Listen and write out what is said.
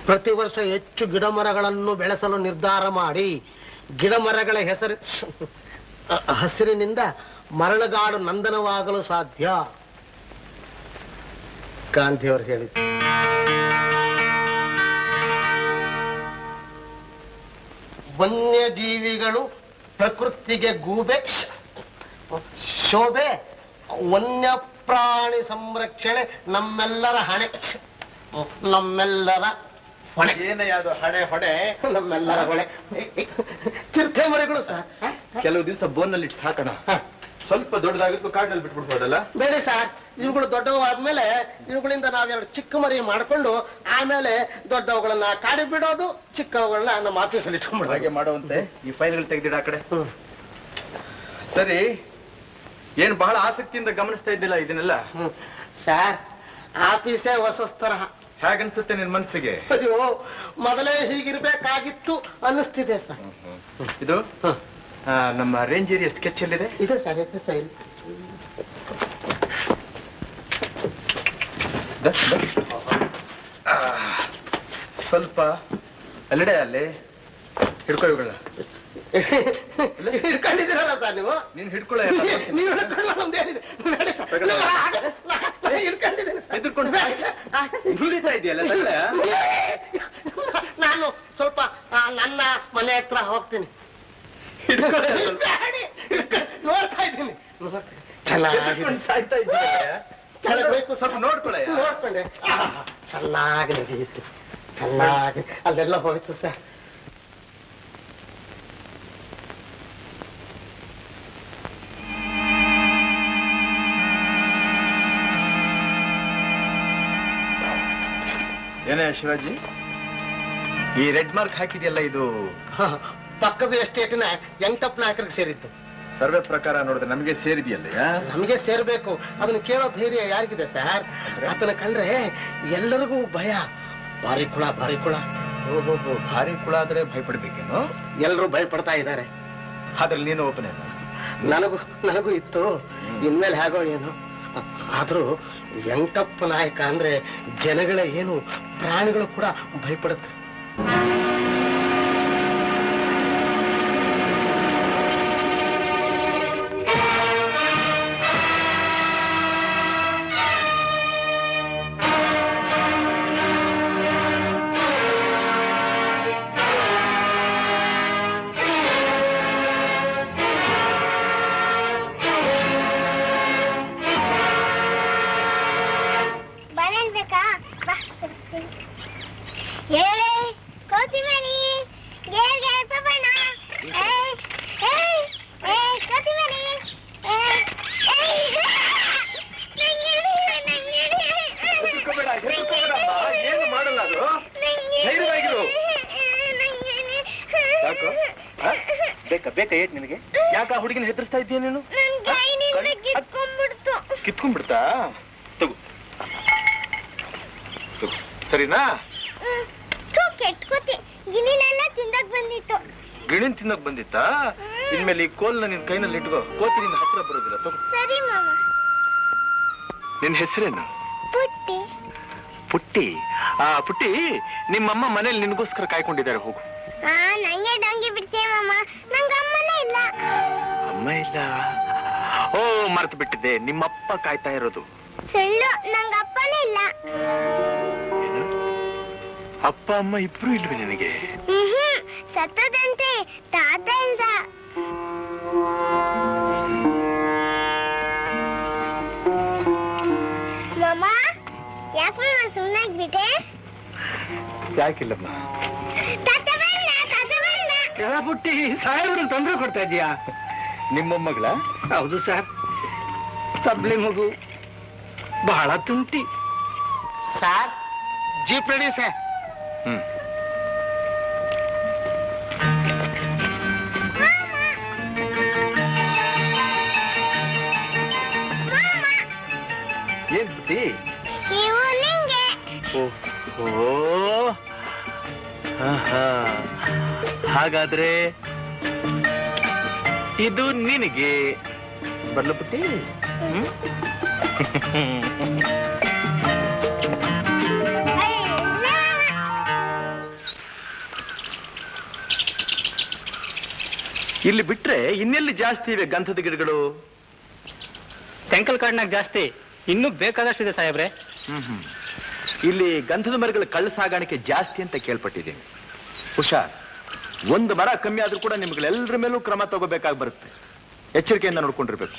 ಪ್ರತಿ ವರ್ಷ ಹೆಚ್ಚು ಗಿಡ ಮರಗಳನ್ನು ಬೆಳೆಸಲು ನಿರ್ಧಾರ ಮಾಡಿ ಗಿಡ ಮರಗಳ ಹಸಿರಿನಿಂದ ಮರಳುಗಾಡು ನಂದನವಾಗಲು ಸಾಧ್ಯ. ಗಾಂಧಿಯವರು ಹೇಳಿದ್ರು. ವನ್ಯಜೀವಿಗಳು ಪ್ರಕೃತಿಗೆ ಗೂಬೆ ಶೋಭೆ, ವನ್ಯ ಪ್ರಾಣಿ ಸಂರಕ್ಷಣೆ ನಮ್ಮೆಲ್ಲರ ಹಣೆ, ನಮ್ಮೆಲ್ಲರ ಹೊಣೆ. ಏನಯ್ಯದು ಹಣೆ ಹೊಣೆ? ನಮ್ಮೆಲ್ಲರ ಹೊಣೆ. ಚಿರತೆ ಮರಿಗಳು ಸರ್ ಕೆಲವು ದಿವಸ ಬೋನಲ್ಲಿ ಇಟ್ಟು ಸಾಕೋಣ. ಸ್ವಲ್ಪ ದೊಡ್ಡದಾಗಿತ್ತು ಕಾಡಿನಲ್ಲಿ ಬಿಟ್ಬಿಡ್ಬೋದಲ್ಲ? ಬೇಡ ಸರ್, ಇವುಗಳು ದೊಡ್ಡವಾದ್ಮೇಲೆ ಇವುಗಳಿಂದ ನಾವೆರಡು ಚಿಕ್ಕ ಮರಿ ಮಾಡ್ಕೊಂಡು ಆಮೇಲೆ ದೊಡ್ಡವುಗಳನ್ನ ಕಾಡಿ ಬಿಡೋದು, ಚಿಕ್ಕವುಗಳನ್ನ ನಮ್ಮ ಆಫೀಸಲ್ಲಿ ಇಟ್ಕೊಂಡ್ಬಿಡೋದು. ಹಾಗೆ ಮಾಡುವಂತೆ. ಈ ಫೈಲ್ಗಳು ತೆಗೆದಿಡ ಆ ಕಡೆ. ಸರಿ, ಏನ್ ಬಹಳ ಆಸಕ್ತಿಯಿಂದ ಗಮನಿಸ್ತಾ ಇದ್ದಿಲ್ಲ ಇದನ್ನೆಲ್ಲ? ಸರ್, ಆಫೀಸೇ ಹೊಸ ತರಹ. ಹೇಗನ್ಸುತ್ತೆ ನಿನ್ ಮನಸ್ಸಿಗೆ? ಅಯ್ಯೋ, ಮೊದಲೇ ಹೀಗಿರ್ಬೇಕಾಗಿತ್ತು ಅನ್ನಿಸ್ತಿದೆ ಸರ್. ಇದು ನಮ್ಮ ರೇಂಜ್ ಏರಿಯಾ ಸ್ಕೆಚ್ ಎಲ್ಲಿದೆ? ಇದೆ ಸರ್, ಇದೆ ಸರ್. ಸ್ವಲ್ಪ ಅಲ್ಲಿಡೆ ಅಲ್ಲಿ ಹಿಡ್ಕೊ ಇವುಗಳನ್ನ. ಹಿಡ್ಕೊಂಡಿದ್ದೀರಲ್ಲ ಸರ್ ನೀವು? ನೀನ್ ಹಿಡ್ಕೊಳ್ಳ. ನೀವು ಹಿಡ್ಕೊಳ್ಳೋದೇನಿದೆ? ಎದುರ್ಕೊಂಡು ನುಡಿತಾ ಇದೆಯಲ್ಲ. ನಾನು ಸ್ವಲ್ಪ ನನ್ನ ಮನೆ ಹತ್ರ ಹೋಗ್ತೀನಿ. ನೋಡ್ತಾ ಇದ್ದೀನಿ. ಚೆನ್ನಾಗಿ ಸಾಯ್ತಾ ಇದ್ದೀಯ. ಸ್ವಲ್ಪ ನೋಡ್ಕೊಳ್ಳ. ನೋಡ್ಕೊಂಡೆ. ಚೆನ್ನಾಗಿ ನಡೆಯಿತು, ಚೆನ್ನಾಗಿ ಅಲ್ಲೆಲ್ಲ ಹೋಯ್ತು ಸರ್. ಏನೇ ಶಿವಾಜಿ, ಈ ರೆಡ್ ಮಾರ್ಕ್ ಹಾಕಿದೆಯಲ್ಲ, ಇದು ಪಕ್ಕದ ಎಸ್ಟೇಟಿನ ವೆಂಕಟಪ್ಪ ನಾಯಕರಿಗೆ ಸೇರಿತ್ತು. ಸರ್ವೆ ಪ್ರಕಾರ ನೋಡಿದ್ರೆ ನಮಗೆ ಸೇರಿದೆಯಲ್ಲ? ನಮಗೆ ಸೇರ್ಬೇಕು. ಅದನ್ನ ಕೇಳೋ ಧೈರ್ಯ ಯಾರಿಗಿದೆ ಸರ್? ಆತನ ಕಂಡ್ರೆ ಎಲ್ಲರಿಗೂ ಭಯ. ಭಾರಿ ಕುಳ, ಭಾರಿ ಕುಳ. ಭಾರಿ ಕುಳ ಆದ್ರೆ ಭಯಪಡ್ಬೇಕೇನು? ಎಲ್ಲರೂ ಭಯಪಡ್ತಾ ಇದ್ದಾರೆ. ಅದ್ರಲ್ಲಿ ನೀನು ಒಬ್ಬನೇ? ನನಗೂ ಇತ್ತು. ಇನ್ಮೇಲೆ ಹೇಗೋ ಏನು. ಆದ್ರೂ ವೆಂಕಟಪ್ಪ ನಾಯಕ ಅಂದ್ರೆ ಜನಗಳ ಏನು, ಪ್ರಾಣಿಗಳು ಕೂಡ ಭಯಪಡುತ್ತೆ. ಬೇಕಾ ನಿನಗೆ? ಯಾಕ ಹುಡುಗಿನ ಹೆದರ್ಸ್ತಾ ಇದೀಯ ನೀನು? ಕಿತ್ಕೊಂಡ್ಬಿಡ್ತಾ? ತಗೋ, ಸರಿನಾ? ಗಿಣಿನ್ ತಿನ್ನಕ್ ಬಂದಿತ್ತಾ? ಇನ್ಮೇಲೆ ಈ ಕೋಲ್ನ ನಿನ್ ಕೈನಲ್ಲಿ ಇಟ್ಕೋ. ಕೋತಿ ನಿನ್ನ ಹತ್ರ ಬರೋದಿಲ್ಲ. ತಗೋ. ನಿನ್ ಹೆಸರೇನು? ಪುಟ್ಟಿ. ಪುಟ್ಟಿ? ಪುಟ್ಟಿ, ನಿಮ್ಮಮ್ಮ ಮನೇಲಿ ನಿನ್ಗೋಸ್ಕರ ಕಾಯ್ಕೊಂಡಿದ್ದಾರೆ. ಹೋಗು. ನಂಗೆ ಡಂಗಿ ಬಿಡ್ತೇ ಮಾಮ, ನಂಗೆ ಅಮ್ಮನೇ ಇಲ್ಲ. ಅಮ್ಮ ಇಲ್ಲ? ಓ, ಮರೆತು ಬಿಟ್ಟಿದ್ದೆ. ನಿಮ್ಮಪ್ಪ ಕಾಯ್ತಾ ಇರೋದು. ಸುಳ್ಳು, ನಂಗೆ ಅಪ್ಪನೇ ಇಲ್ಲ. ಅಪ್ಪ ಅಮ್ಮ ಇಬ್ರು ಇಲ್ವೇ ನಿನಗೆ? ಸತ್ತದಂತೆ ತಾತ ಇಲ್ದ. ಮಾಮ, ಯಾಕೆ ಸುಮ್ಮನಾಗ್ಬಿಟ್ಟೆ? ಯಾಕಿಲ್ಲಮ್ಮ? ಪುಟ್ಟಿ, ಸಾಹೇಬ್ರನ್ನ ತೊಂದರೆ ಕೊಡ್ತಾ ಇದೀಯಾ? ನಿಮ್ಮ ಮಗಳ? ಹೌದು ಸರ್, ತಬ್ಲಿ ಮಗು, ಬಹಳ ತುಂಟಿ. Sir, jeep ready sir. ಏನ್ ಪುಟ್ಟಿ? ಓಹೋ, ಹಾಗಾದ್ರೆ ಇದು ನಿನಗೆ. ಬರ್ಲ ಪುಟ್ಟಿ? ಇಲ್ಲಿ ಬಿಟ್ರೆ ಇನ್ನೆಲ್ಲಿ ಜಾಸ್ತಿ ಇವೆ ಗಂಧದ ಗಿಡಗಳು? ಟೆಂಕಲ್ ಕಾಡ್ನಾಗ ಜಾಸ್ತಿ, ಇನ್ನೂ ಬೇಕಾದಷ್ಟಿದೆ ಸಾಹೇಬ್ರೆ. ಇಲ್ಲಿ ಗಂಧದ ಮರಗಳ ಕಳ್ಳ ಸಾಗಾಣಿಕೆ ಜಾಸ್ತಿ ಅಂತ ಕೇಳ್ಪಟ್ಟಿದ್ದೀನಿ. ಹುಷಾರ್, ಒಂದು ಮರ ಕಮ್ಮಿ ಆದ್ರೂ ಕೂಡ ನಿಮ್ಗಳೆಲ್ಲರ ಮೇಲೂ ಕ್ರಮ ತಗೋಬೇಕಾಗಿ ಬರುತ್ತೆ. ಎಚ್ಚರಿಕೆಯಿಂದ ನೋಡ್ಕೊಂಡಿರ್ಬೇಕು.